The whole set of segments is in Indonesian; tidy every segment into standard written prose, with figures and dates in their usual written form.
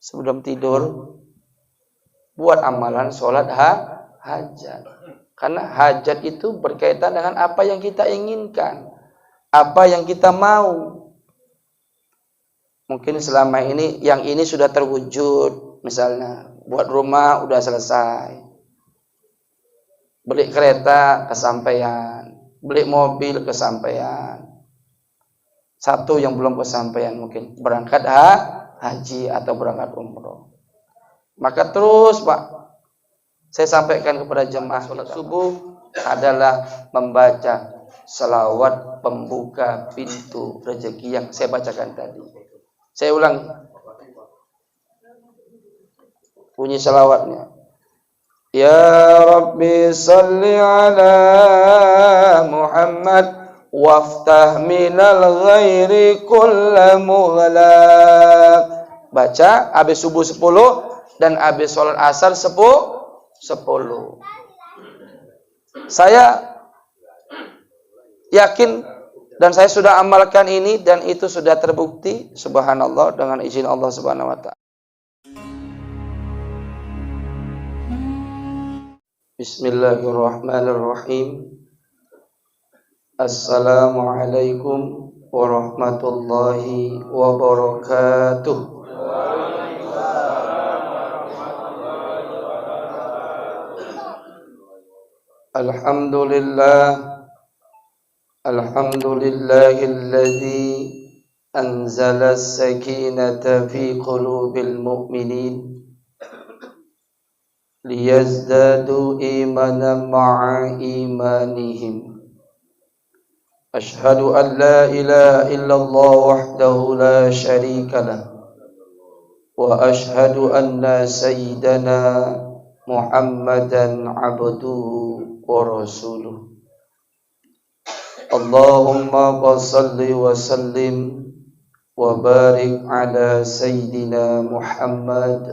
sebelum tidur buat amalan sholat hajat. Karena hajat itu berkaitan dengan apa yang kita inginkan, apa yang kita mau. Mungkin selama ini yang ini sudah terwujud, misalnya buat rumah udah selesai, beli kereta kesampaian, beli mobil kesampaian. Satu yang belum kesampaian mungkin berangkat haji atau berangkat umroh. Maka terus Pak, saya sampaikan kepada jemaah sholat subuh adalah membaca selawat pembuka pintu rezeki yang saya bacakan tadi. Saya ulangi bunyi selawatnya. Ya Rabbi salli ala Muhammad waftah minal ghairi kulla mughlaq. Baca habis subuh 10 dan habis sholat asar 10. Saya yakin dan saya sudah amalkan ini dan itu sudah terbukti, subhanallah, dengan izin Allah Subhanahu wa taala. Bismillahirrahmanirrahim. Assalamualaikum warahmatullahi wabarakatuh. Alhamdulillahilladzi anzala as-sakinata fi qulubil mu'minin liyazdadu imanan ma'a imanihim. Ashhadu an la ilaha illallah wahdahu la syarika lah wa ashhadu anna sayyidana Muhammadan abduhu wa rasuluh. Allahumma salli wa sallim wa barik ala sayyidina Muhammad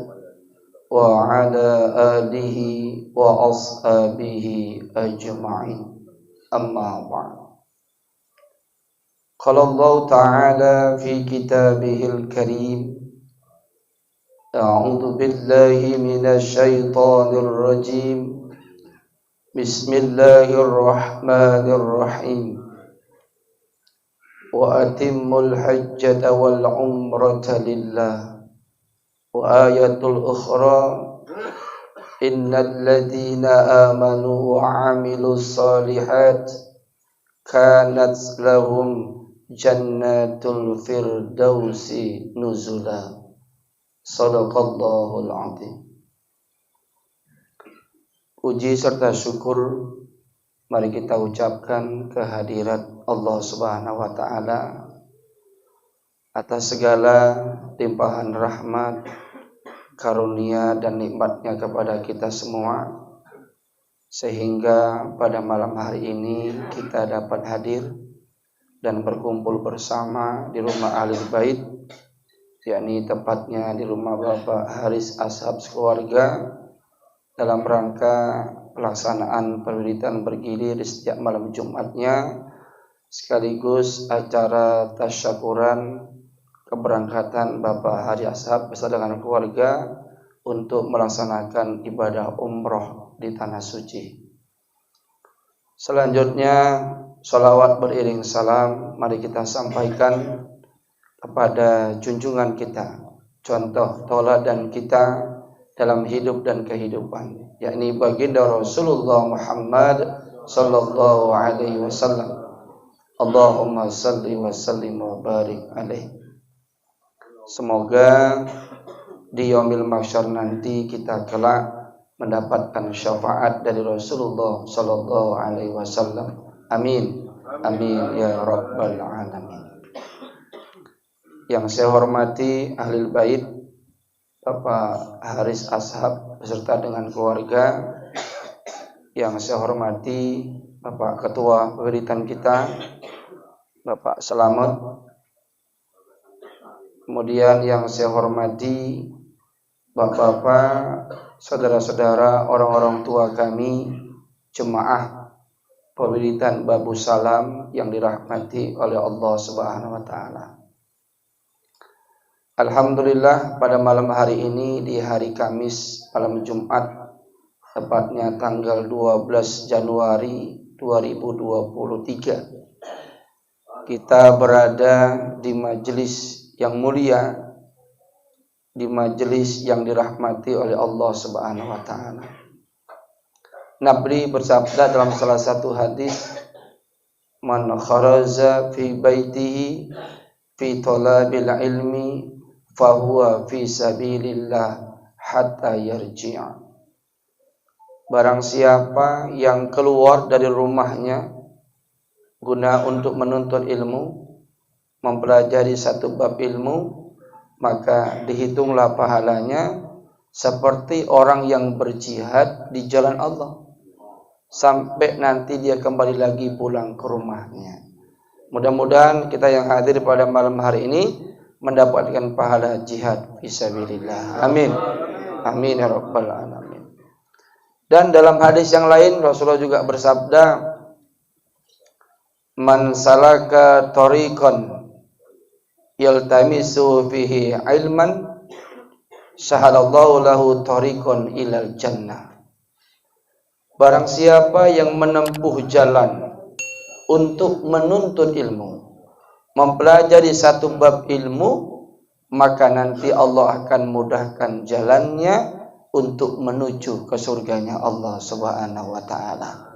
wa ala alihi wa ashabihi ajma'in. Amma ba'd. Qala Allah ta'ala fi kitabihil karim, a'udzu billahi minasy syaithanir rajim. Bismillahirrahmanirrahim. Wa atimmul hajjata wal umrata lillah. Wa ayatul ukhra, innal ladzina amanu wa 'amilus shalihat kanat lahum jannatul firdausi nuzula. Shadaqallahul azim. Puji serta syukur mari kita ucapkan kehadirat Allah Subhanahu wa taala atas segala limpahan rahmat, karunia dan nikmatnya kepada kita semua, sehingga pada malam hari ini kita dapat hadir dan berkumpul bersama di rumah Ahlul Bait, yakni tepatnya di rumah Bapak Haris Ashab sekeluarga, dalam rangka pelaksanaan perwiridan bergilir di setiap malam Jumatnya, sekaligus acara tasyakuran keberangkatan Bapak Haris Ashab beserta dengan keluarga untuk melaksanakan ibadah umroh di Tanah Suci. Selanjutnya, sholawat beriring salam mari kita sampaikan kepada junjungan kita, contoh tauladan kita dalam hidup dan kehidupan, yakni baginda Rasulullah Muhammad sallallahu alaihi wasallam. Allahumma salli wa sallim wa barik alaihi. Semoga di yaumil mahsyar nanti kita kelak mendapatkan syafaat dari Rasulullah sallallahu alaihi wasallam. Amin. Amin ya rabbal alamin. Yang saya hormati Ahlul Bait, Bapak Haris Ashab beserta dengan keluarga. Yang saya hormati Bapak Ketua Pemerintahan kita, Bapak Selamat. Kemudian yang saya hormati Bapak-bapak, saudara-saudara, orang-orang tua kami, jemaah Pemerintahan Babu Salam yang dirahmati oleh Allah Subhanahu wa taala. Alhamdulillah pada malam hari ini di hari Kamis malam Jumat tepatnya tanggal 12 Januari 2023 kita berada di majelis yang mulia, di majelis yang dirahmati oleh Allah Subhanahu wa taala. Nabi bersabda dalam salah satu hadis, "Man kharaja fi baitihi fi talabil ilmi fahuwa fi sabilillah hatta yarji'a." Barang siapa yang keluar dari rumahnya guna untuk menuntut ilmu, mempelajari satu bab ilmu, maka dihitunglah pahalanya seperti orang yang berjihad di jalan Allah sampai nanti dia kembali lagi pulang ke rumahnya. Mudah-mudahan kita yang hadir pada malam hari ini mendapatkan pahala jihad fisabilillah. Amin. Amin ya rabbal alamin. Dan dalam hadis yang lain Rasulullah juga bersabda, "Man salaka tariqan yaltamisu fihi ilman sahalallahu lahu tariqan ilal jannah." Barang siapa yang menempuh jalan untuk menuntut ilmu, mempelajari satu bab ilmu, maka nanti Allah akan mudahkan jalannya untuk menuju ke surganya Allah Subhanahu wa taala.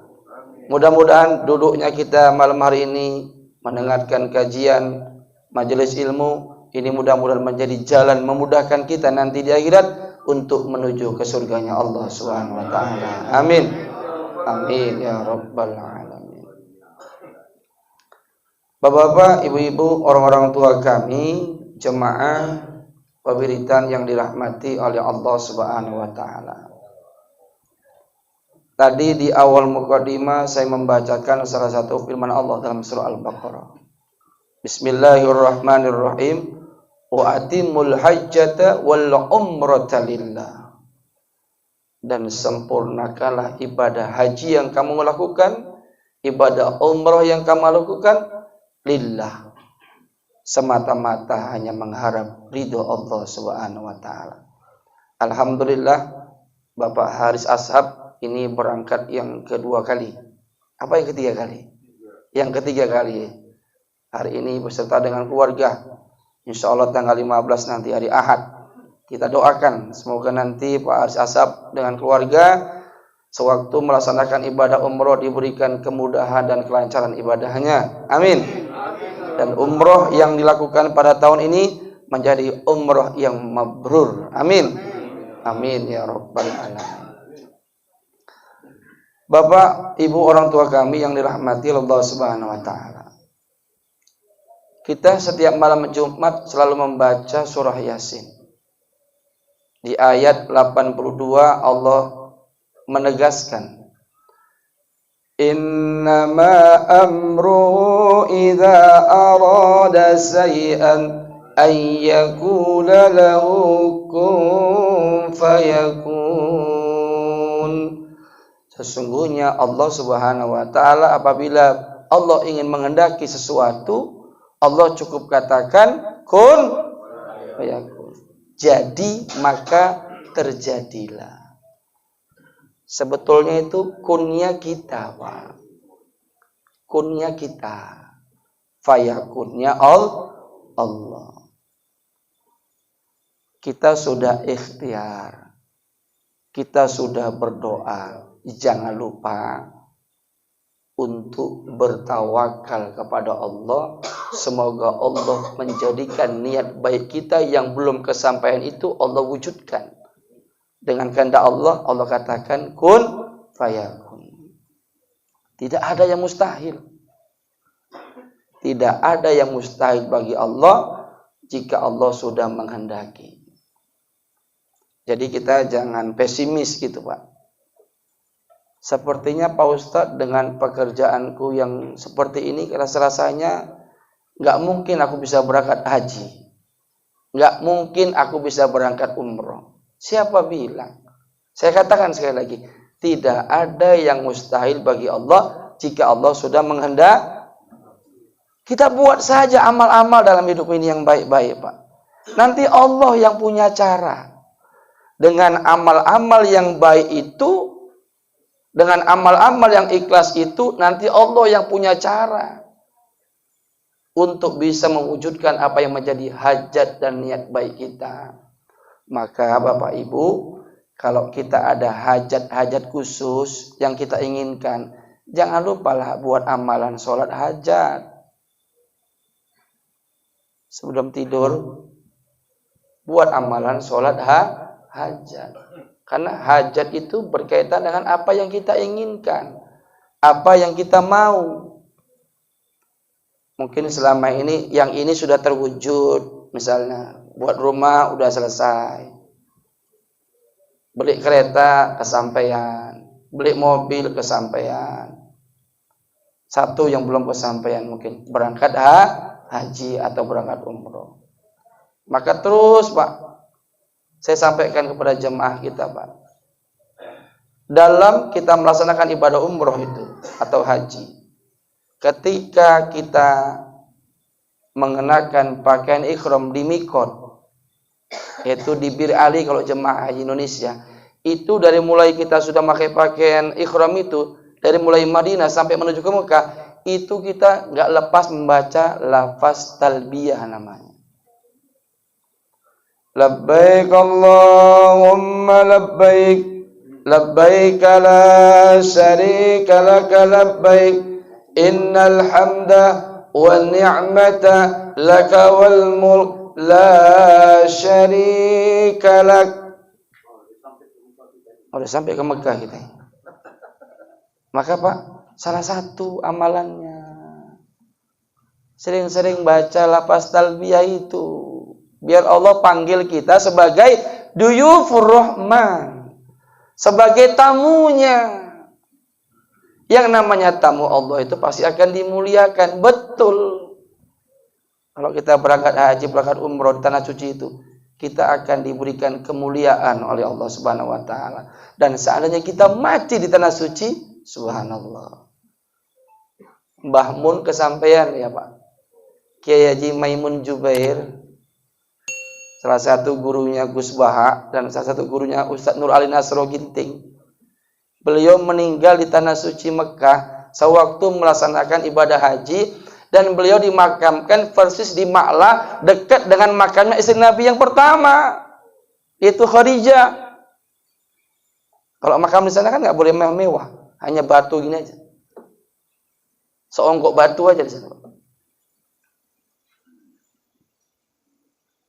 Mudah-mudahan duduknya kita malam hari ini mendengarkan kajian majelis ilmu ini mudah-mudahan menjadi jalan memudahkan kita nanti di akhirat untuk menuju ke surganya Allah Subhanahu wa taala. Amin. Amin ya rabbal alamin. Bapak-bapak, ibu-ibu, orang-orang tua kami, jemaah pemberitaan yang dirahmati oleh Allah Subhanahu wa taala. Tadi di awal mukadimah saya membacakan salah satu firman Allah dalam surah Al-Baqarah. Bismillahirrahmanirrahim. Wa atimul hajjata wal umrata lillah. Dan sempurnakanlah ibadah haji yang kamu lakukan, ibadah umrah yang kamu lakukan lillah, semata-mata hanya mengharap ridho Allah Subhanahu wa taala. Alhamdulillah Bapak Haris Ashab ini berangkat yang kedua kali. Apa yang ketiga kali? Yang ketiga kali. Hari ini beserta dengan keluarga. Insyaallah tanggal 15 nanti hari Ahad. Kita doakan semoga nanti Pak Haris Ashab dengan keluarga sewaktu melaksanakan ibadah umroh diberikan kemudahan dan kelancaran ibadahnya. Amin. Dan umroh yang dilakukan pada tahun ini menjadi umroh yang mabrur. Amin. Amin ya rabbal alamin. Bapak, ibu, orang tua kami yang dirahmati Allah Subhanahu wa taala. Kita setiap malam Jumat selalu membaca surah Yasin. Di ayat 82 Allah menegaskan, "Innama amruhu idza arada shay'an ay yaqula lahu kun fayakun." Sesungguhnya Allah Subhanahu wa taala apabila Allah ingin menghendaki sesuatu, Allah cukup katakan kun fayakun. Jadi maka terjadilah. Sebetulnya itu kunnya kita, Pak. Kunnya kita. Fayakunnya Allah. Kita sudah ikhtiar. Kita sudah berdoa. Jangan lupa untuk bertawakal kepada Allah. Semoga Allah menjadikan niat baik kita yang belum kesampaian itu Allah wujudkan. Dengan kehendak Allah, Allah katakan kun fayakun. Tidak ada yang mustahil. Tidak ada yang mustahil bagi Allah jika Allah sudah menghendaki. Jadi kita jangan pesimis gitu, Pak. Sepertinya Pak Ustadz dengan pekerjaanku yang seperti ini rasa-rasanya nggak mungkin aku bisa berangkat haji. Nggak mungkin aku bisa berangkat umroh. Siapa bilang? Saya katakan sekali lagi, tidak ada yang mustahil bagi Allah jika Allah sudah menghendaki. Kita buat saja amal-amal dalam hidup ini yang baik-baik, Pak. Nanti Allah yang punya cara. Dengan amal-amal yang baik itu, dengan amal-amal yang ikhlas itu, nanti Allah yang punya cara untuk bisa mewujudkan apa yang menjadi hajat dan niat baik kita. Maka Bapak Ibu, kalau kita ada hajat-hajat khusus yang kita inginkan, jangan lupalah buat amalan sholat hajat. Sebelum tidur, buat amalan sholat hajat. Karena hajat itu berkaitan dengan apa yang kita inginkan, apa yang kita mau. Mungkin selama ini, yang ini sudah terwujud. Misalnya, buat rumah udah selesai. Beli kereta kesampaian. Beli mobil kesampaian. Satu yang belum kesampaian mungkin berangkat haji atau berangkat umroh. Maka terus Pak, saya sampaikan kepada jemaah kita Pak, dalam kita melaksanakan ibadah umroh itu atau haji, ketika kita mengenakan pakaian ihram di mikot, yaitu di Bir Ali kalau jemaah haji Indonesia, itu dari mulai kita sudah pakai pakaian ihram itu, dari mulai Madinah sampai menuju ke Mekah, itu kita nggak lepas membaca lafaz talbiyah namanya. Labbaik Allahumma labbaik, labbaik la syarika laka labbaik, innal hamda wan ni'mata laka wal mulk la syarika lak. Udah sampai ke Mekah kita. Maka Pak, salah satu amalannya sering-sering baca lafaz talbiyah itu, biar Allah panggil kita sebagai duyufur rahman, sebagai tamunya. Yang namanya tamu Allah itu pasti akan dimuliakan. Betul. Kalau kita berangkat haji, berangkat umroh di tanah suci itu, kita akan diberikan kemuliaan oleh Allah Subhanahu wa taala. Dan seandainya kita mati di tanah suci, subhanallah, Mbah Mun kesampaian ya Pak. Kiai Haji Maimun Jubair, salah satu gurunya Gus Baha dan salah satu gurunya Ustadz Nur Ali Nasro Ginting. Beliau meninggal di tanah suci Mekah sewaktu melaksanakan ibadah haji, dan beliau dimakamkan persis di Ma'lah, dekat dengan makamnya istri Nabi yang pertama, yaitu Khadijah. Kalau makam di sana kan nggak boleh mewah, hanya batu gini aja, seonggok batu aja di sana.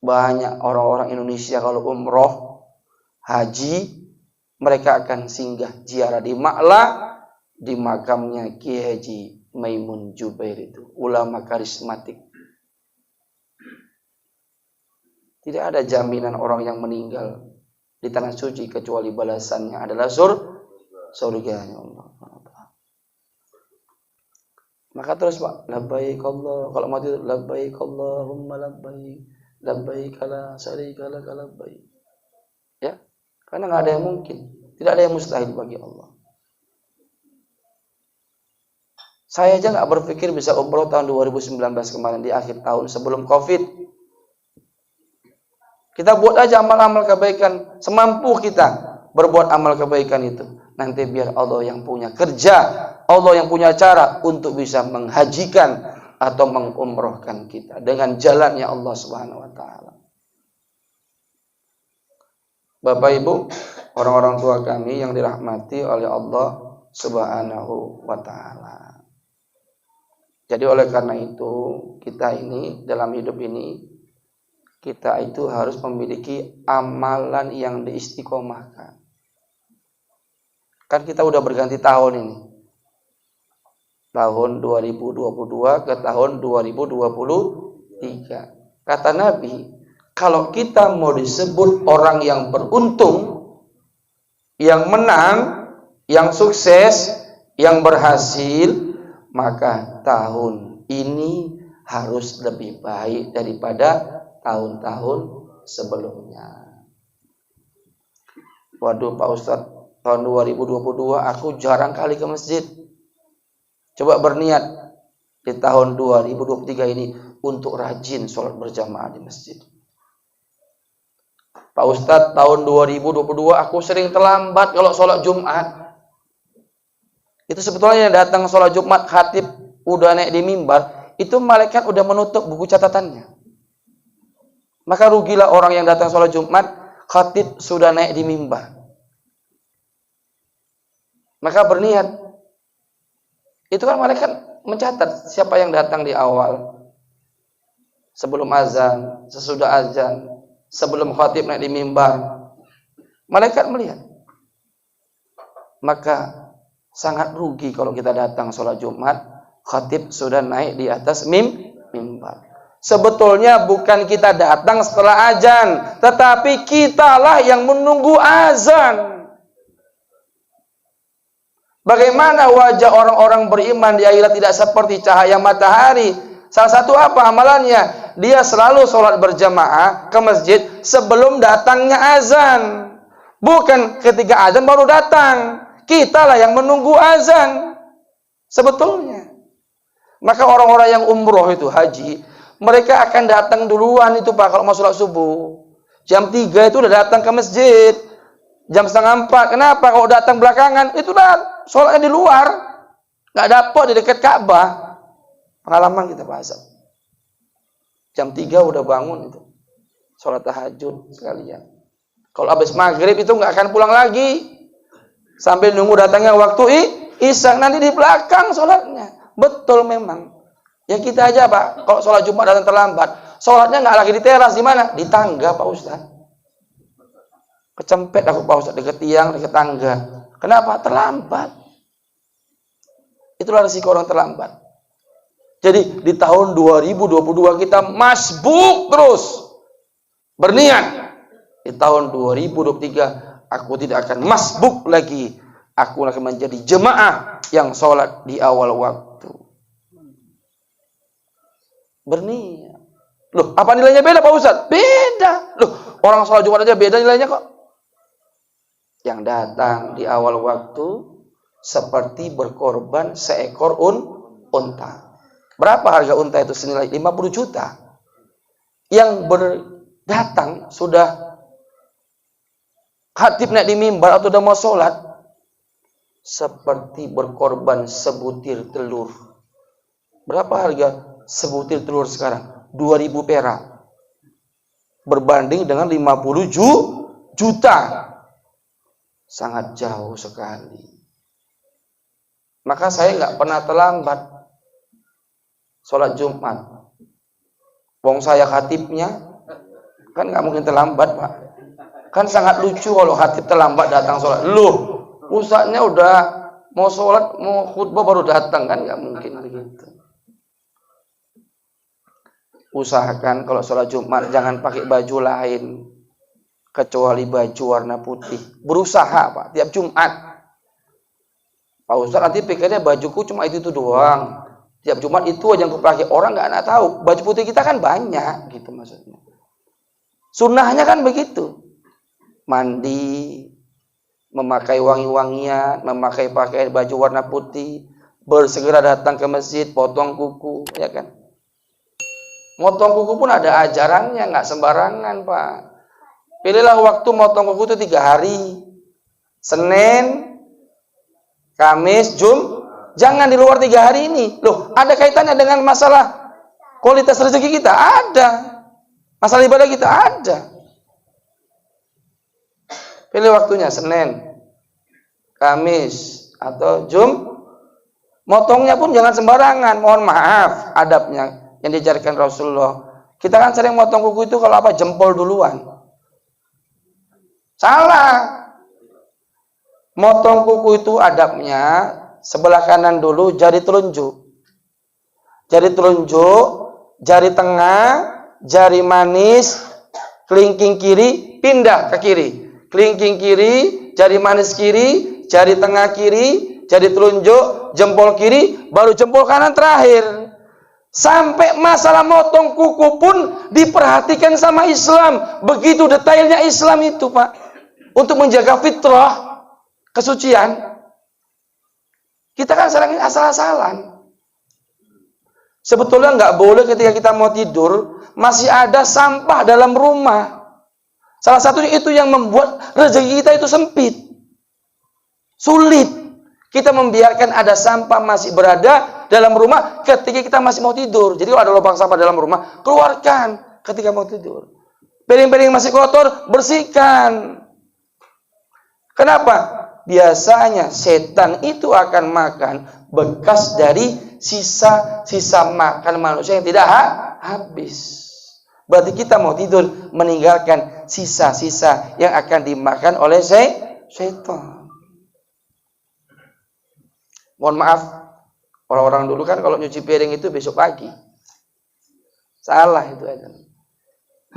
Banyak orang-orang Indonesia kalau umroh, haji, mereka akan singgah ziarah di Ma'lah, di makamnya Kiai Haji Maimun Jubair itu, ulama karismatik. Tidak ada jaminan orang yang meninggal di tanah suci kecuali balasannya adalah surganya Allah. Maka terus Pak, labbaik Allah, kalau mati labbaik Allahumma labbaik, labbaik la syarika lak labbaik. Ya, karena nggak ada yang mungkin, tidak ada yang mustahil bagi Allah. Saya aja nggak berpikir bisa umroh tahun 2019 kemarin di akhir tahun sebelum Covid. Kita buat aja amal-amal kebaikan semampu kita, berbuat amal kebaikan itu. Nanti biar Allah yang punya kerja, Allah yang punya cara untuk bisa menghajikan atau mengumrohkan kita dengan jalannya Allah Subhanahu wa taala. Bapak Ibu, orang-orang tua kami yang dirahmati oleh Allah Subhanahu wa taala. Jadi oleh karena itu, kita ini dalam hidup ini, kita itu harus memiliki amalan yang diistiqomahkan. Kan kita udah berganti tahun ini. Tahun 2022 ke tahun 2023. Kata Nabi, kalau kita mau disebut orang yang beruntung, yang menang, yang sukses, yang berhasil, maka tahun ini harus lebih baik daripada tahun-tahun sebelumnya. Waduh Pak Ustadz, tahun 2022 aku jarang kali ke masjid. Coba berniat di tahun 2023 ini untuk rajin sholat berjamaah di masjid. Pak Ustadz, tahun 2022 aku sering terlambat kalau sholat Jumat. Itu sebetulnya yang datang sholat Jumat, khatib udah naik di mimbar, itu malaikat udah menutup buku catatannya. Maka rugilah orang yang datang sholat Jumat, khatib sudah naik di mimbar. Maka berniat. Itu kan malaikat mencatat siapa yang datang di awal. Sebelum azan, sesudah azan, sebelum khatib naik di mimbar. Malaikat melihat. Maka sangat rugi kalau kita datang sholat Jumat, khatib sudah naik di atas mimbar. Sebetulnya bukan kita datang setelah azan, tetapi kitalah yang menunggu azan. Bagaimana wajah orang-orang beriman di akhirat tidak seperti cahaya matahari? Salah satu apa amalannya? Dia selalu sholat berjamaah ke masjid sebelum datangnya azan. Bukan ketika azan baru datang. Kitalah yang menunggu azan. Sebetulnya. Maka orang-orang yang umroh itu, haji, mereka akan datang duluan itu Pak kalau mau sholat subuh. Jam 3 itu udah datang ke masjid. Jam 3:30. Kenapa? Kalau datang belakangan, itu udah sholatnya di luar. Nggak dapat di dekat Ka'bah. Pengalaman kita Pak Asap. Jam 3 udah bangun itu. Sholat tahajud sekalian. Kalau habis maghrib itu nggak akan pulang lagi. Sampai nunggu datangnya waktu isya. Nanti di belakang sholatnya. Betul memang. Ya kita aja Pak. Kalau sholat Jumat datang terlambat. Sholatnya nggak lagi di teras. Di mana? Di tangga Pak Ustaz. Kecempet aku Pak Ustaz. Dekat tiang, dekat tangga. Kenapa? Terlambat. Itulah resiko orang terlambat. Jadi di tahun 2022 kita masbuk terus. Berniat. Di tahun 2023 aku tidak akan masbuk lagi. Aku akan menjadi jemaah yang sholat di awal waktu. Berniat. Loh, apa nilainya beda Pak Ustaz? Beda. Loh, orang sholat Jumat aja beda nilainya kok. Yang datang di awal waktu seperti berkorban seekor unta. Berapa harga unta itu? Senilai 50 juta. Yang berdatang sudah khatib naik di mimbar atau udah mau sholat seperti berkorban sebutir telur. Berapa harga sebutir telur sekarang? 2.000 perak. Berbanding dengan 50 juta. Sangat jauh sekali. Maka saya nggak pernah terlambat sholat Jumat. Wong saya khatibnya, kan nggak mungkin terlambat Pak. Kan sangat lucu kalau khatib terlambat datang sholat. Loh, ustadznya udah mau sholat, mau khutbah baru datang, kan nggak mungkin begitu. Usahakan kalau sholat Jumat jangan pakai baju lain kecuali baju warna putih. Berusaha Pak, tiap Jumat. Pak Ustaz nanti pikirnya bajuku cuma itu doang. Tiap Jumat itu aja yang kupakai. Orang nggak tahu. Baju putih kita kan banyak, gitu maksudnya. Sunnahnya kan begitu. Mandi, memakai wangi-wangian, memakai pakaian baju warna putih, bersegera datang ke masjid, potong kuku, ya kan? Motong kuku pun ada ajarannya, nggak sembarangan Pak. Pilihlah waktu motong kuku itu 3 hari. Senin, Kamis, jangan di luar 3 hari ini. Loh, ada kaitannya dengan masalah kualitas rezeki kita? Ada. Masalah ibadah kita? Ada. Pilih waktunya Senin, Kamis, atau Motongnya pun jangan sembarangan. Mohon maaf, adabnya yang diajarkan Rasulullah. Kita kan sering motong kuku itu kalau apa? Jempol duluan. Salah. Motong kuku itu adabnya sebelah kanan dulu, jari telunjuk. Jari telunjuk, jari tengah, jari manis, kelingking kiri, pindah ke kiri. Kelingking kiri, jari manis kiri, jari tengah kiri, jari telunjuk, jempol kiri, baru jempol kanan terakhir. Sampai masalah motong kuku pun diperhatikan sama Islam. Begitu detailnya Islam itu Pak. Untuk menjaga fitrah, kesucian. Kita kan sering asal-asalan. Sebetulnya nggak boleh ketika kita mau tidur masih ada sampah dalam rumah. Salah satunya itu yang membuat rezeki kita itu sempit. Sulit. Kita membiarkan ada sampah masih berada dalam rumah ketika kita masih mau tidur. Jadi kalau ada lubang sampah dalam rumah, keluarkan ketika mau tidur. Piring-piring masih kotor, bersihkan. Kenapa? Biasanya setan itu akan makan bekas dari sisa-sisa makan manusia yang tidak habis. Berarti kita mau tidur meninggalkan sisa-sisa yang akan dimakan oleh setan. Mohon maaf, orang-orang dulu kan kalau nyuci piring itu besok pagi. Salah itu aja.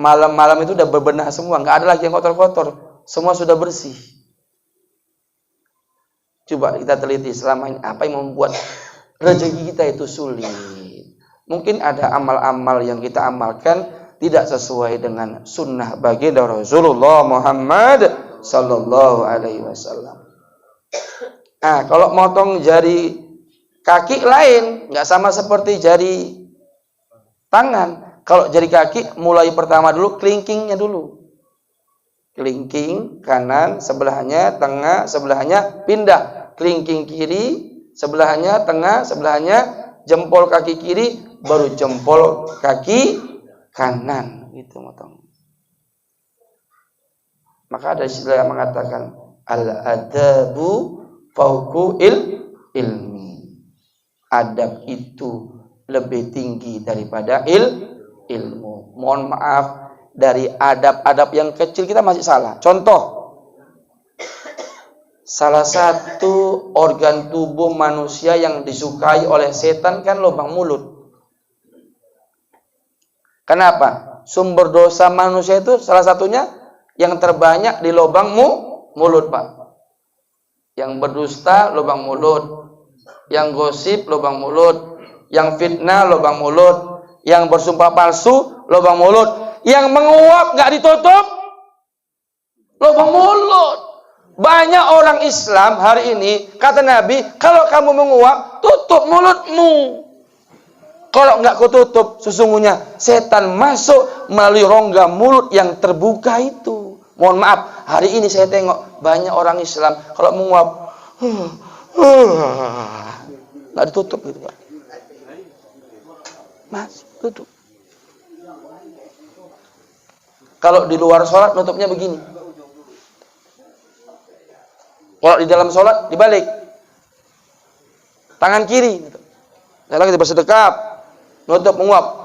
Malam-malam itu udah berbenah semua, nggak ada lagi yang kotor-kotor. Semua sudah bersih. Coba kita teliti selama ini apa yang membuat rezeki kita itu sulit. Mungkin ada amal-amal yang kita amalkan tidak sesuai dengan sunnah baginda Rasulullah Muhammad sallallahu alaihi wasallam. Nah, kalau motong jari kaki lain, nggak sama seperti jari tangan. Kalau jari kaki mulai pertama dulu kelingkingnya dulu. Kelingking kanan sebelahnya, tengah sebelahnya pindah. Kelingking kiri sebelahnya, tengah sebelahnya, jempol kaki kiri baru jempol kaki kanan. Gitu motong. Maka ada istilah yang mengatakan al-adabu fauqu ilmi. Adab itu lebih tinggi daripada ilmu. Mohon maaf, dari adab-adab yang kecil kita masih salah. Contoh, salah satu organ tubuh manusia yang disukai oleh setan kan lubang mulut. Kenapa? Sumber dosa manusia itu salah satunya yang terbanyak di lubang mulut, Pak. Yang berdusta lubang mulut, yang gosip lubang mulut, yang fitnah lubang mulut, yang bersumpah palsu lubang mulut, yang menguap nggak ditutup lubang mulut. Banyak orang Islam hari ini kata Nabi, kalau kamu menguap tutup mulutmu. Kalau nggak kututup, sesungguhnya setan masuk melalui rongga mulut yang terbuka itu. Mohon maaf, hari ini saya tengok banyak orang Islam kalau menguap nggak ditutup gitu, Pak. Mas, tutup. Kalau di luar sholat nutupnya begini. Kalau di dalam sholat dibalik. Tangan kiri. Saya lagi bersedekap, nutup menguap.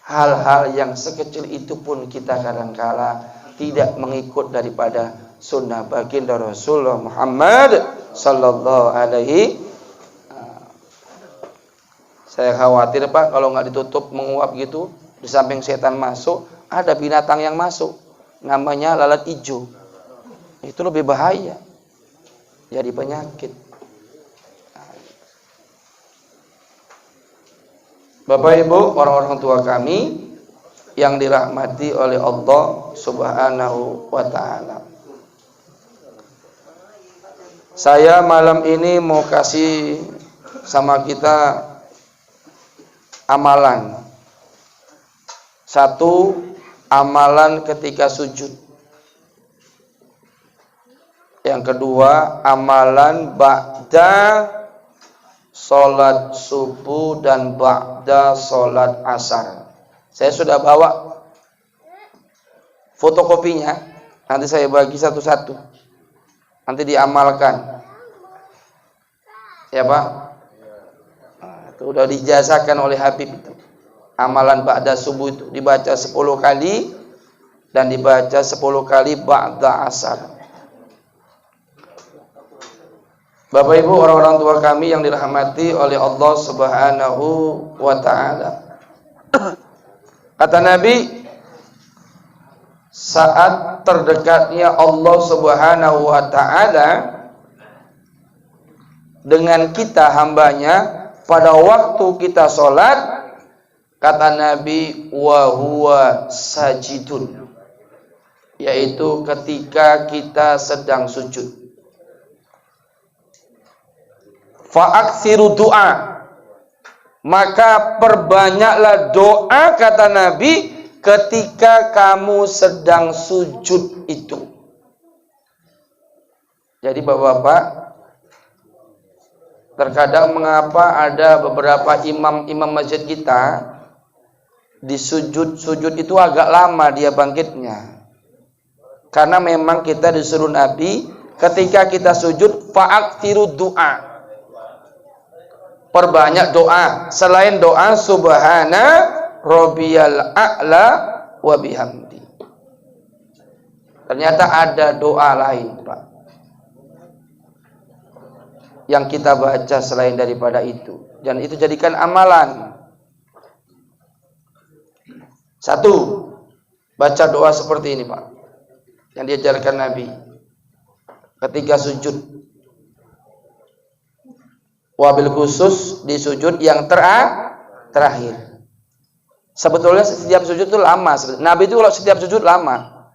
Hal-hal yang sekecil itu pun kita kadang-kala tidak mengikut daripada sunnah baginda Rasulullah Muhammad sallallahu alaihi. Saya khawatir, Pak, kalau nggak ditutup menguap gitu, di samping setan masuk, ada binatang yang masuk, namanya lalat hijau. Itu lebih bahaya, jadi penyakit. Bapak Ibu, orang-orang tua kami yang dirahmati oleh Allah Subhanahu wa ta'ala. Saya malam ini mau kasih sama kita amalan. Satu, amalan ketika sujud. Yang kedua, amalan ba'da sholat subuh dan ba'da sholat asar. Saya sudah bawa fotokopinya. Nanti saya bagi satu-satu. Nanti diamalkan. Ya, Pak? Itu udah dijazakan oleh Habib itu. Amalan ba'da subuh itu dibaca 10 kali dan dibaca 10 kali ba'da asar. Bapak Ibu, orang-orang tua kami yang dirahmati oleh Allah Subhanahu wa ta'ala. Kata Nabi, saat terdekatnya Allah Subhanahu wa ta'ala dengan kita hambanya pada waktu kita sholat, kata Nabi, wa huwa sajidun, yaitu ketika kita sedang sujud. Fa'aksiru du'a, Maka perbanyaklah doa, kata Nabi, ketika kamu sedang sujud itu. Jadi bapak-bapak, terkadang mengapa ada beberapa imam masjid kita di sujud itu agak lama dia bangkitnya. Karena memang kita disuruh Nabi ketika kita sujud fa'aktiru doa. Perbanyak doa selain doa subhana rabbiyal a'la wa bihamdi. Ternyata ada doa lain, Pak, yang kita baca selain daripada itu, dan itu jadikan amalan. Satu, baca doa seperti ini, Pak, yang diajarkan Nabi ketika sujud. Wabil khusus di sujud yang terakhir. Sebetulnya setiap sujud itu lama. Nabi itu kalau setiap sujud lama.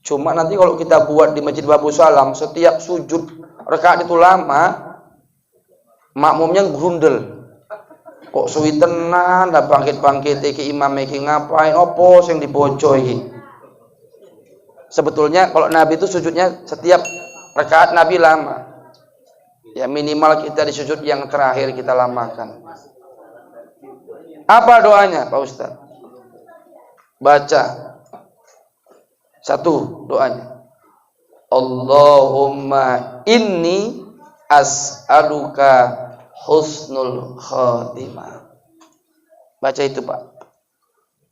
Cuma nanti kalau kita buat di Masjid Babu Salam, setiap sujud rakaat itu lama, makmumnya grundel. Kok suwi tenan, dah bangkit-bangkit iki imam iki ngapain, opo sing dibojo iki. Sebetulnya kalau Nabi itu sujudnya setiap rakaat Nabi lama. Ya minimal kita di sujud yang terakhir kita lamakan. Apa doanya, Pak Ustaz? Baca. Satu doanya. Allahumma inni as'aluka husnul khatimah. Baca itu, Pak.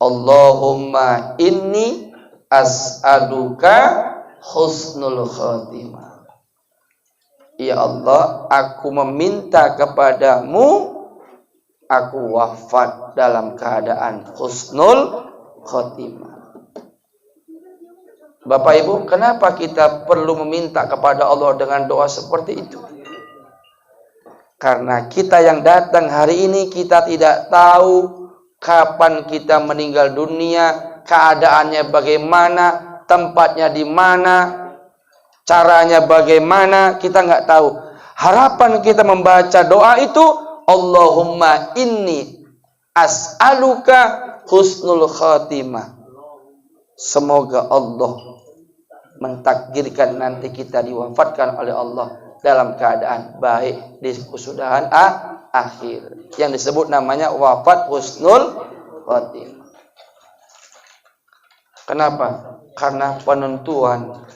Allahumma inni as'aluka husnul khatimah. Ya Allah, aku meminta kepadamu aku wafat dalam keadaan husnul khatimah. Bapak Ibu, kenapa kita perlu meminta kepada Allah dengan doa seperti itu? Karena kita yang datang hari ini, kita tidak tahu kapan kita meninggal dunia, keadaannya bagaimana, tempatnya di mana, caranya bagaimana, kita nggak tahu. Harapan kita membaca doa itu, Allahumma inni as'aluka husnul khatimah. Semoga Allah mentakdirkan nanti kita diwafatkan oleh Allah dalam keadaan baik di kesudahan akhir, yang disebut namanya wafat husnul khatimah. Kenapa? Karena penentuan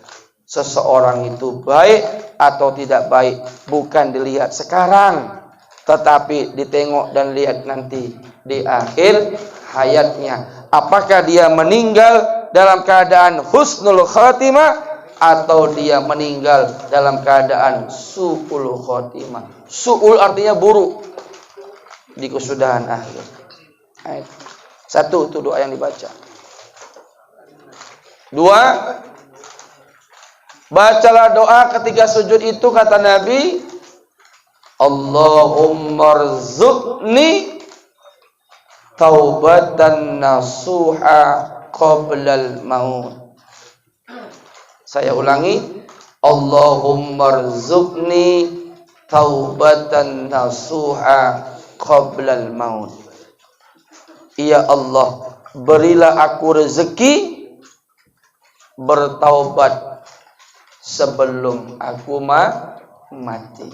seseorang itu baik atau tidak baik bukan dilihat sekarang, tetapi ditengok dan lihat nanti di akhir hayatnya. Apakah dia meninggal dalam keadaan husnul khatimah atau dia meninggal dalam keadaan su'ul khatimah. Su'ul artinya buruk di kesudahan akhir. Satu, itu doa yang dibaca. Dua, bacalah doa ketika sujud itu, kata Nabi, Allahumma rzuqni taubatan nasuha qablal maut. Saya ulangi, Allahumma rzuqni taubatan nasuha qablal maut. Ya Allah, berilah aku rezeki bertaubat sebelum aku mati.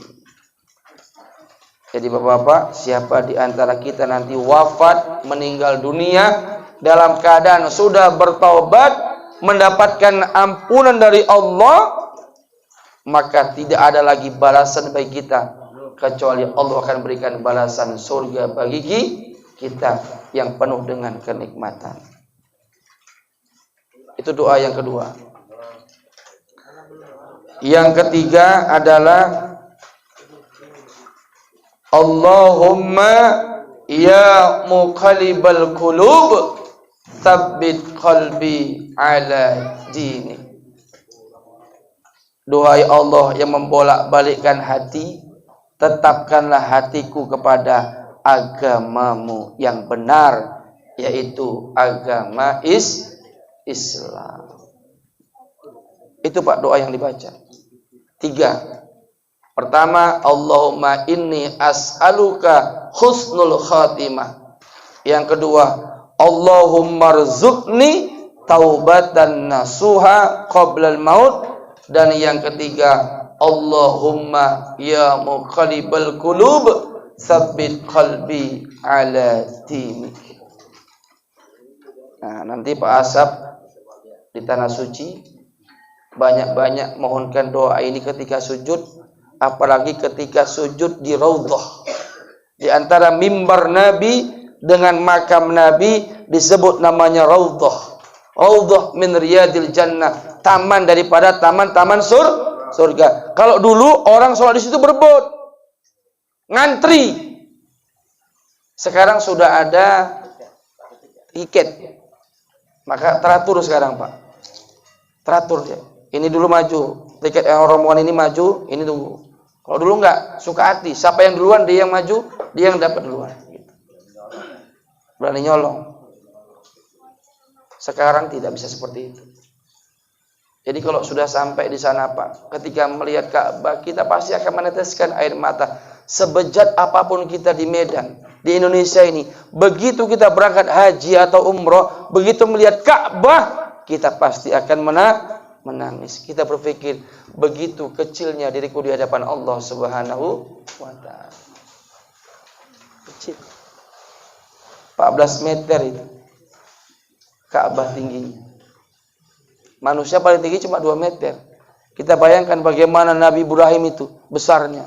Jadi bapak-bapak, siapa di antara kita nanti wafat, meninggal dunia dalam keadaan sudah bertaubat, mendapatkan ampunan dari Allah, maka tidak ada lagi balasan bagi kita kecuali Allah akan berikan balasan surga bagi kita yang penuh dengan kenikmatan. Itu doa yang kedua. Yang ketiga adalah Allahumma ya muqallibal qulub tsabbit qalbi ala dini. Duhai Allah yang membolak-balikkan hati, tetapkanlah hatiku kepada agamamu yang benar, yaitu agama Islam. Itu Pak doa yang dibaca. 3. Pertama, Allahumma inni as'aluka husnul khatimah. Yang kedua, Allahumma rzuqni taubatan nasuha qablal maut. Dan yang ketiga, Allahumma ya muqallibal qulub tsabbit qalbi ala dinik. Nah, nanti Pak Asap di tanah suci banyak-banyak mohonkan doa ini ketika sujud, apalagi ketika sujud di raudhah. Di antara mimbar Nabi dengan makam Nabi disebut namanya raudhah. Raudhah min riyadil jannah, taman daripada taman-taman surga. Kalau dulu orang sholat di situ berebut, ngantri. Sekarang sudah ada tiket. Maka teratur sekarang, Pak. Teratur ya. Ini dulu maju, tiket yang rombongan ini maju, ini tunggu. Kalau dulu enggak, suka hati. Siapa yang duluan dia yang maju, dia yang dapat duluan. Berani nyolong. Sekarang tidak bisa seperti itu. Jadi kalau sudah sampai di sana, Pak, ketika melihat Ka'bah, kita pasti akan meneteskan air mata. Sebejat apapun kita di Medan, di Indonesia ini, begitu kita berangkat haji atau umroh, begitu melihat Ka'bah, kita pasti akan menangis. Kita berpikir, begitu kecilnya diriku di hadapan Allah Subhanahu wa Ta'ala. Kecil. 14 meter itu Ka'bah tingginya. Manusia paling tinggi cuma 2 meter. Kita bayangkan bagaimana Nabi Ibrahim itu besarnya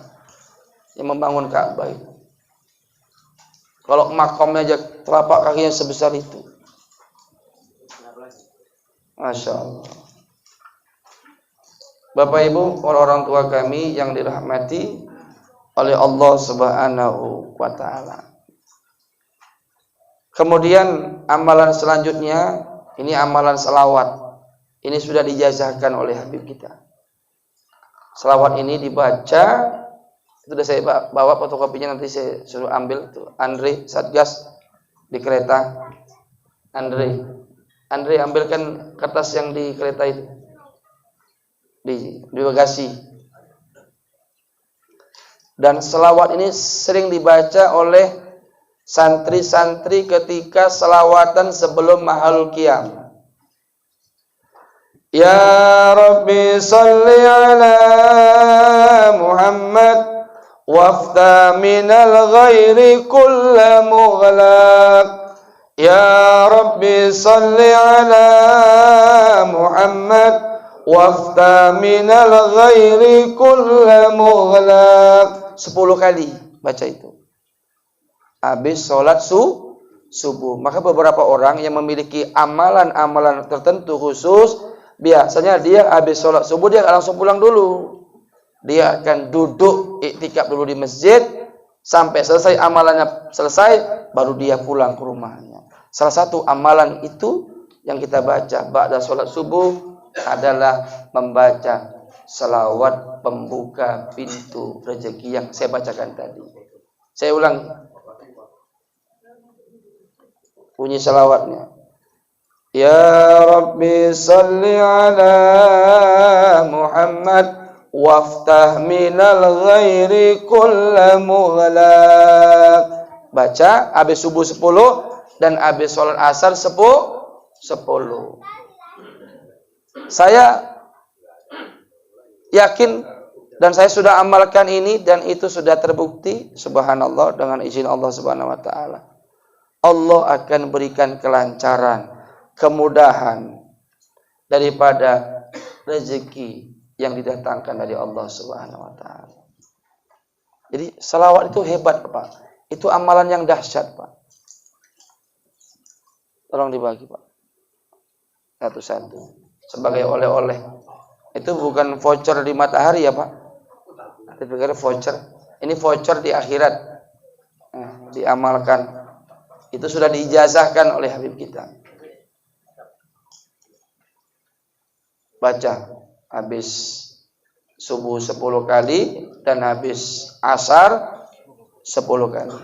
yang membangun Ka'bah itu. Kalau makamnya aja telapak kakinya sebesar itu. Masya Allah. Bapak Ibu, orang tua kami yang dirahmati oleh Allah Subhanahu wa Ta'ala. Kemudian amalan selanjutnya, ini amalan selawat. Ini sudah dijazahkan oleh Habib kita. Selawat ini dibaca, itu sudah saya bawa fotokopinya, nanti saya suruh ambil tuh. Andre Satgas di kereta. Andre ambilkan kertas yang di kereta itu. Di bagasi. Dan selawat ini sering dibaca oleh santri-santri ketika selawatan sebelum mahalul qiyam. Ya Rabbi salli ala Muhammad wafta minal ghairi kulla mughlaq. Ya Rabbi salli ala Muhammad wafta minal ghairi kulla mughlaq. 10 kali baca itu habis sholat subuh. Maka beberapa orang yang memiliki amalan-amalan tertentu khusus, biasanya dia habis sholat subuh dia langsung pulang dulu. Dia akan duduk iktikaf dulu di masjid sampai selesai amalannya selesai, baru dia pulang ke rumahnya. Salah satu amalan itu yang kita baca ba'da sholat subuh adalah membaca selawat pembuka pintu rezeki yang saya bacakan tadi. Saya ulangi bunyi selawatnya. Ya Rabbi salli ala Muhammad waftah minal ghairi kulla mughlaq. Baca habis subuh 10 dan habis sholat asar 10. Saya yakin dan saya sudah amalkan ini dan itu sudah terbukti, subhanallah, dengan izin Allah Subhanahu wa Ta'ala. Allah akan berikan kelancaran, kemudahan daripada rezeki yang didatangkan dari Allah Subhanahu wa Ta'ala. Jadi salawat itu hebat, Pak. Itu amalan yang dahsyat, Pak. Tolong dibagi, Pak. Satu-satu. Sebagai oleh-oleh. Itu bukan voucher di matahari ya, Pak. Nanti pikir voucher. Ini voucher di akhirat. Diamalkan. Itu sudah diijazahkan oleh Habib kita. Baca habis subuh 10 kali dan habis asar 10 kali.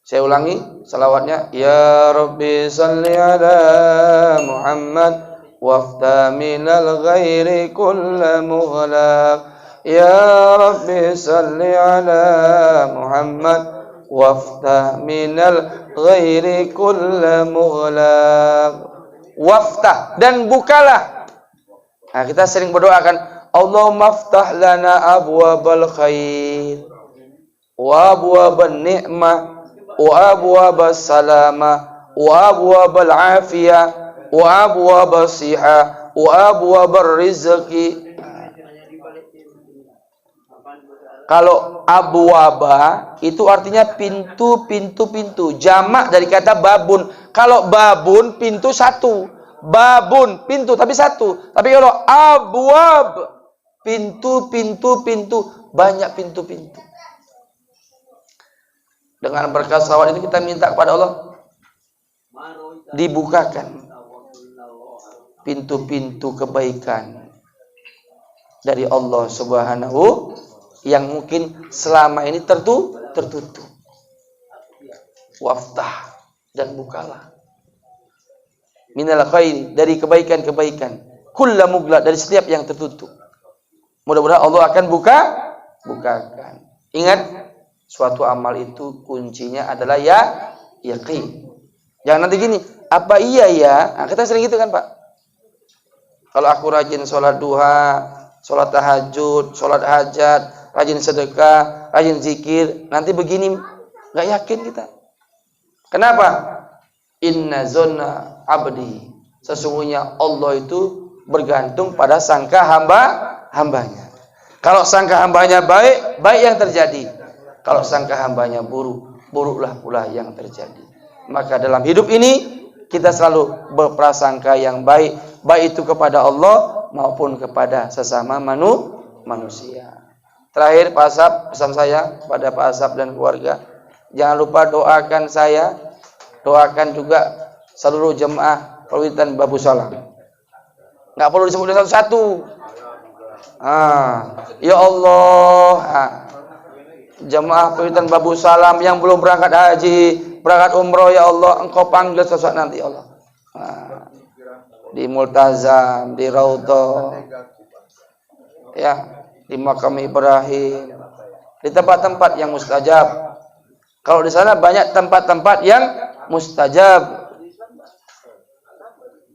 Saya ulangi selawatnya. Ya Rabbi salli ala Muhammad wafta minal ghairi kulla mughlaq. Ya Rabbi salli ala Muhammad waftah minal ghairi kulla mughlaq. Waftah, dan bukalah. Nah, kita sering berdoakan, Allahumma aftah lana abwabal khair wa abwabal ni'mah wa abwabas salamah wa abwabal afiyah wa abwabas siha wa abwabar rizqi. Kalau abwaba itu artinya pintu, jamak dari kata babun. Kalau babun pintu satu, babun pintu tapi satu. Tapi kalau abwab pintu, banyak pintu-pintu. Dengan berkat salawat itu kita minta kepada Allah dibukakan pintu-pintu kebaikan dari Allah Subhanahu yang mungkin selama ini tertutup. Waftah, dan bukalah. Minal khairi, dari kebaikan-kebaikan. Kulla mughlaq, dari setiap yang tertutup. Mudah-mudahan Allah akan bukakan. Ingat, suatu amal itu kuncinya adalah yakin. Jangan nanti gini, apa iya ya? Nah, kita sering gitu kan, Pak. Kalau aku rajin sholat duha, sholat tahajud, sholat hajat, rajin sedekah, rajin zikir, nanti begini, nggak yakin kita. Kenapa? Inna zonna abdi, sesungguhnya Allah itu bergantung pada sangka hambanya. Kalau sangka hambanya baik, baik yang terjadi. Kalau sangka hambanya buruk, buruklah pula yang terjadi. Maka dalam hidup ini kita selalu berprasangka yang baik, baik itu kepada Allah maupun kepada sesama manusia. Terakhir, Pak Asap, pesan saya pada Pak Asap dan keluarga, jangan lupa doakan saya, doakan juga seluruh jemaah Perwitan Babu Salam. Nggak perlu disebut satu-satu. Ya Allah, jemaah Perwitan Babu Salam yang belum berangkat haji, berangkat umroh, ya Allah, Engkau panggil sesuatu nanti, ya Allah. Di Multazam, di Raudhah, ya, di Makam Ibrahim, di tempat-tempat yang mustajab. Kalau di sana banyak tempat-tempat yang mustajab.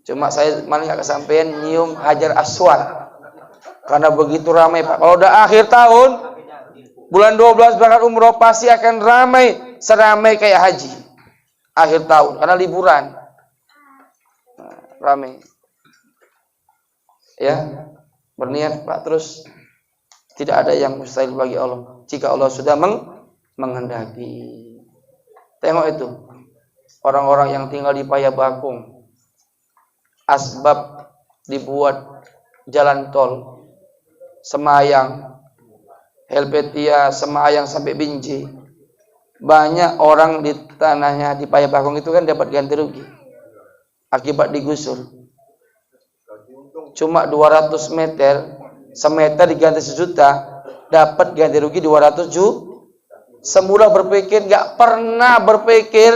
Cuma saya malah nggak kesampaian nyium Hajar Aswad karena begitu ramai, Pak. Kalau udah akhir tahun, bulan 12 berangkat umroh, pasti akan ramai, seramai kayak haji akhir tahun karena liburan. Ramai. Ya, berniat, Pak, terus. Tidak ada yang mustahil bagi Allah jika Allah sudah menghendaki. Tengok itu, orang-orang yang tinggal di Payabakung, asbab dibuat jalan tol Semayang, Helvetia, Semayang sampai Binjai. Banyak orang di tanahnya di Payabakung itu kan dapat ganti rugi akibat digusur. Cuma 200 meter, semeter diganti 1 juta, dapat ganti rugi 200 juta. Semula berpikir, nggak pernah berpikir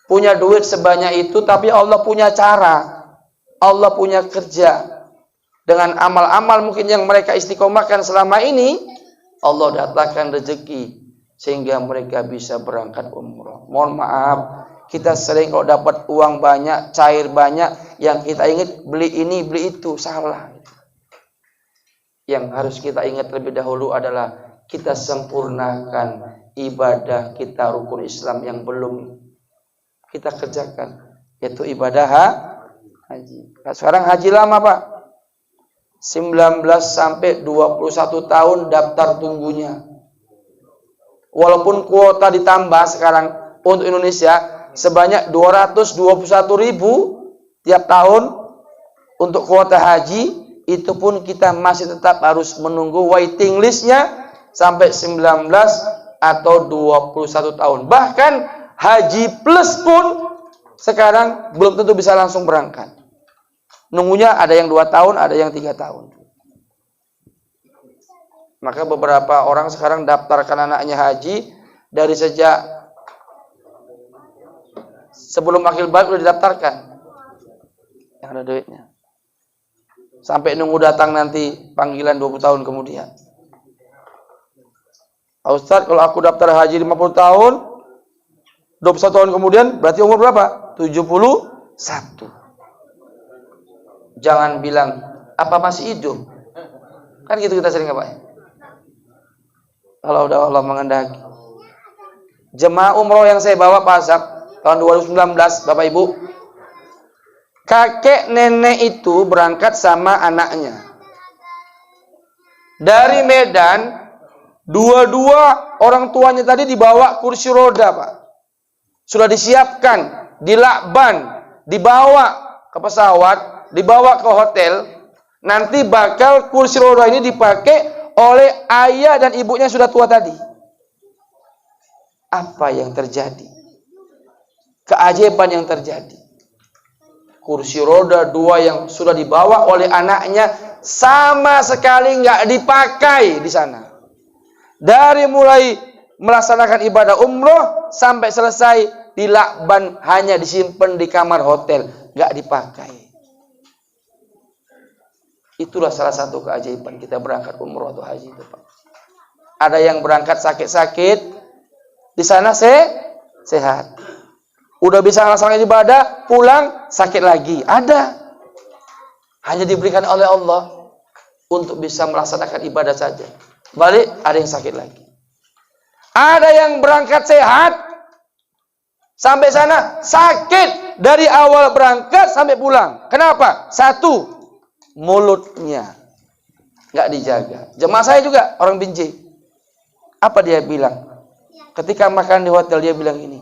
punya duit sebanyak itu, tapi Allah punya cara, Allah punya kerja. Dengan amal-amal mungkin yang mereka istiqomahkan selama ini, Allah datangkan rezeki sehingga mereka bisa berangkat umroh. Mohon maaf, kita sering kalau dapat uang banyak, cair banyak, yang kita ingat beli ini, beli itu, salah. Yang harus kita ingat lebih dahulu adalah kita sempurnakan ibadah kita, rukun Islam yang belum kita kerjakan, yaitu ibadah haji. Nah, sekarang haji lama, Pak. 19 sampai 21 tahun daftar tunggunya. Walaupun kuota ditambah sekarang untuk Indonesia sebanyak 221.000 tiap tahun untuk kuota haji, itu pun kita masih tetap harus menunggu waiting listnya sampai 19 atau 21 tahun. Bahkan haji plus pun sekarang belum tentu bisa langsung berangkat. Nunggunya ada yang 2 tahun, ada yang 3 tahun. Maka beberapa orang sekarang daftarkan anaknya haji dari sejak sebelum akhir balik sudah didaftarkan. Yang ada duitnya. Sampai nunggu datang nanti panggilan 20 tahun kemudian. Ustaz, kalau aku daftar haji 50 tahun, 21 tahun kemudian, berarti umur berapa? 71. Jangan bilang, apa masih hidup? Kan gitu kita sering apa? Kalau udah Allah mengendaki. Jemaah umroh yang saya bawa Pak Asap, tahun 2019, Bapak Ibu, kakek nenek itu berangkat sama anaknya. Dari Medan, dua-dua orang tuanya tadi dibawa kursi roda, Pak. Sudah disiapkan, dilakban, dibawa ke pesawat, dibawa ke hotel. Nanti bakal kursi roda ini dipakai oleh ayah dan ibunya yang sudah tua tadi. Apa yang terjadi? Keajaiban yang terjadi. Kursi roda dua yang sudah dibawa oleh anaknya sama sekali nggak dipakai di sana. Dari mulai melaksanakan ibadah umroh sampai selesai dilakban, hanya disimpan di kamar hotel, nggak dipakai. Itulah salah satu keajaiban kita berangkat umroh atau haji itu, Pak. Ada yang berangkat sakit-sakit, di sana sehat. Udah bisa melaksanakan ibadah, pulang sakit lagi. Ada. Hanya diberikan oleh Allah untuk bisa melaksanakan ibadah saja. Balik, ada yang sakit lagi. Ada yang berangkat sehat, sampai sana sakit dari awal berangkat sampai pulang. Kenapa? Satu, mulutnya nggak dijaga. Jemaah saya juga orang Binjai. Apa dia bilang? Ketika makan di hotel dia bilang ini,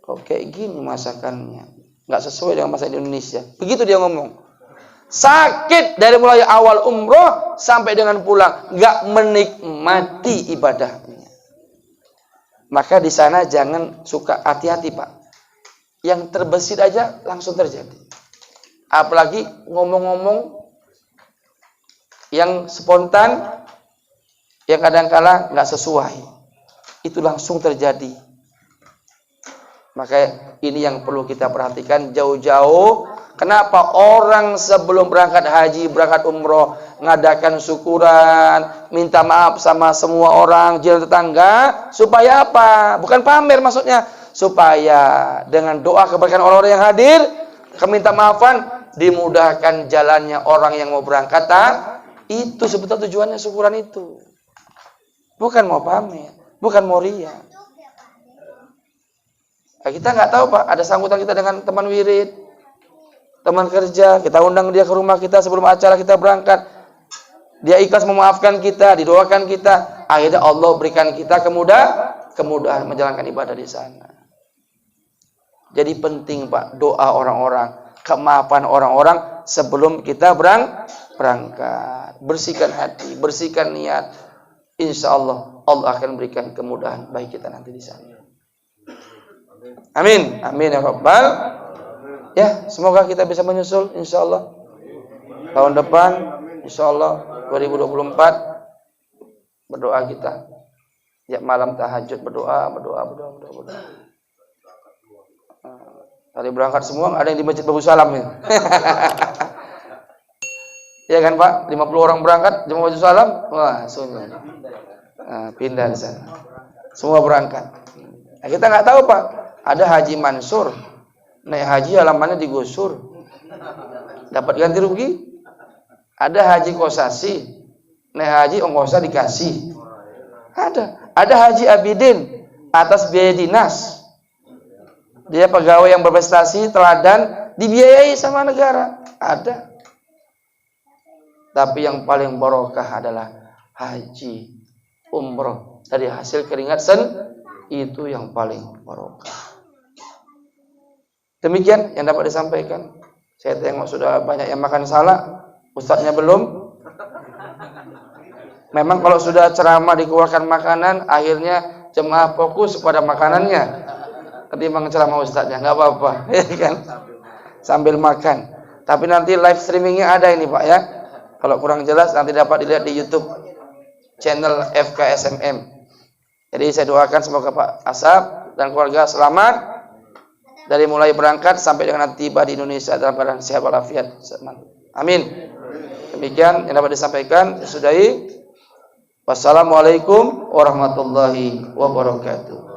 kok kayak gini masakannya, nggak sesuai dengan masakan di Indonesia. Begitu dia ngomong. Sakit dari mulai awal umroh sampai dengan pulang, nggak menikmati ibadahnya. Maka di sana jangan suka, hati-hati Pak. Yang terbesit aja langsung terjadi. Apalagi ngomong-ngomong yang spontan, yang kadang-kala nggak sesuai, itu langsung terjadi. Maka ini yang perlu kita perhatikan jauh-jauh. Kenapa orang sebelum berangkat haji, berangkat umroh, ngadakan syukuran, minta maaf sama semua orang, jiran tetangga, supaya apa? Bukan pamer maksudnya, supaya dengan doa keberkahan orang-orang yang hadir, keminta maafan, dimudahkan jalannya orang yang mau berangkat. Itu sebetulnya tujuannya syukuran itu. Bukan mau pamer, bukan mau riya. Nah, kita nggak tahu Pak, ada sambutan kita dengan teman wirid, teman kerja, kita undang dia ke rumah kita sebelum acara kita berangkat. Dia ikhlas memaafkan kita, didoakan kita. Akhirnya Allah berikan kita kemudahan menjalankan ibadah di sana. Jadi penting Pak, doa orang-orang, kemaafan orang-orang sebelum kita berangkat. Bersihkan hati, bersihkan niat. Insya Allah, Allah akan berikan kemudahan bagi kita nanti di sana. Amin, amin ya Rabbal. Ya, semoga kita bisa menyusul insya Allah tahun depan, insya Allah 2024 berdoa kita. Ya, malam tahajud berdoa. Tadi berangkat semua, ada yang di Masjid Bagus Salam ya. Ya kan Pak, 50 orang berangkat jemaah Bagus Salam, wah sunyi. Pindah di sana. Semua berangkat. Nah, kita nggak tahu Pak, ada Haji Mansur naik haji halamannya digusur, dapat ganti rugi. Ada Haji Kosasi naik haji ongkosnya dikasih. Ada Haji Abidin atas biaya dinas, dia pegawai yang berprestasi teladan, dibiayai sama negara. Ada. Tapi yang paling barokah adalah haji umroh dari hasil keringat itu yang paling barokah. Demikian yang dapat disampaikan. Saya tengok sudah banyak yang makan salak, ustadznya belum. Memang kalau sudah ceramah dikeluarkan makanan, akhirnya jemaah fokus pada makanannya ketimbang ceramah ustadznya. Nggak apa-apa, ya kan? Sambil makan. Tapi nanti live streamingnya ada ini Pak ya. Kalau kurang jelas nanti dapat dilihat di YouTube channel FKSMM. Jadi saya doakan semoga Pak Asap dan keluarga selamat dari mulai berangkat sampai dengan nanti tiba di Indonesia dalam keadaan sehat walafiat. Amin. demikian yang dapat disampaikan. Sudahi. Wassalamualaikum warahmatullahi wabarakatuh.